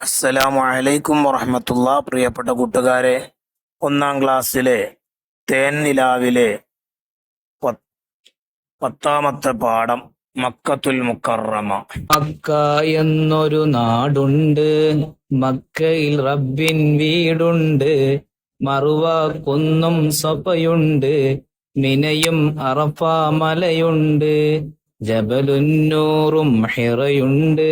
അസ്സലാമു അലൈക്കും വറഹ്മത്തുള്ളാ. പ്രിയപ്പെട്ട കൂട്ടുകാരെ, ഒന്നാം ക്ലാസ്സിലെ തേൻ നിലാവിലെ പത്താമത്തെ പാഠം മക്കത്തുൽ മുക്കറമ. മക്ക എന്നൊരു നാടുണ്ട്, മക്കയിൽ റബ്ബിൻ വീടുണ്ട്. മറുവ കുന്നും സഫയുണ്ട്, മിനയും അറഫ മലയുണ്ട്. ജബലുന്നൂറും ഹിറയുണ്ട്,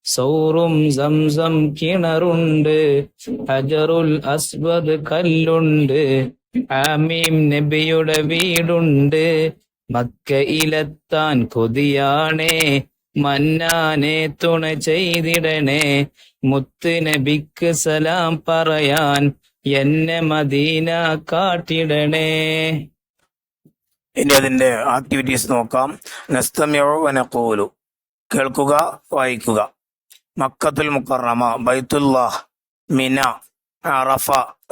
സൗറും സംസം കിണറുണ്ട്. ഹജറുൽ അസ്വദ് കല്ലുണ്ട്, ആമീം നബിയുടെ വീടുണ്ട്. മക്കയിലെത്താൻ കൊതിയാണേ, മന്നാനെ തുണ ചെയ്തിടണേ. മുത്ത് നബിക്ക് സലാം പറയാൻ എന്നെ മദീന കാട്ടിടണേ. ഇനി അതിന്റെ ആക്ടിവിറ്റീസ് നോക്കാം. നസ്തമിഉ വനഖൂലു, കേൾക്കുക, വായിക്കുക. മക്കത്തുൽ മുക്കറമ, ബൈത്തുല്ലാഹ്, മിന, അറഫ,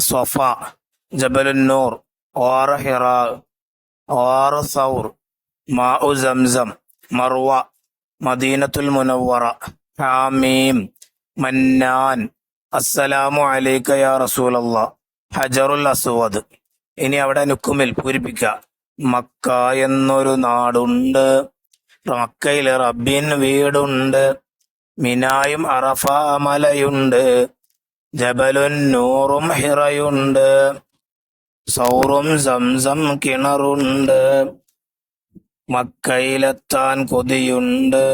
സ്വഫ, ജബലുന്നൂർ, ഗാറ ഹിറാ, ഗാറ സൗർ, മാഉ സംസം, മർവ, മദീനത്തുൽ മുനവ്വറ, ഹാമീം, മന്നാൻ, അസ്സലാമു അലൈക യാ റസൂലല്ലാഹ്, ഹജറുൽ അസ്വദ്. ഇനി അവിടെ നുക്കുമിൽ പൂരിപ്പിക്കുക. മക്ക എന്നൊരു നാടുണ്ട്, മക്കയിൽ റബ്ബിൻ വീടുണ്ട്. മിനായും അറഫ മലയുണ്ട്, ജബലുൻ നൂറും ഹിറയുണ്ട്, സൗറും സംസം കിണറുണ്ട്. മക്കയിലെത്താൻ കൊതിയുണ്ട്,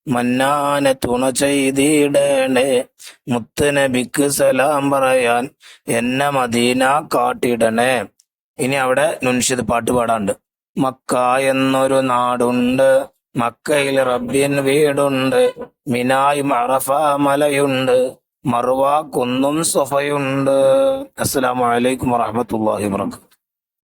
മന്നാനെ തുണ ചെയ്തിടണേ. മുത്ത് നബിക്ക് സലാം പറയാൻ എന്നെ മദീന കാട്ടിടണേ. ഇനി അവിടെ നുൻഷിദ് പാട്ട് പാടാണ്ട്. മക്ക എന്നൊരു നാടുണ്ട്, മക്കയിൽ റബ്ബിൻ വീടുണ്ട്. മിനായും അറഫ മലയുണ്ട്, മറുവ കുന്നും സൊഫയുണ്ട്. അസ്സലാമു അലൈക്കും വറഹ്മത്തുള്ളാഹി വബറകാതുഹു.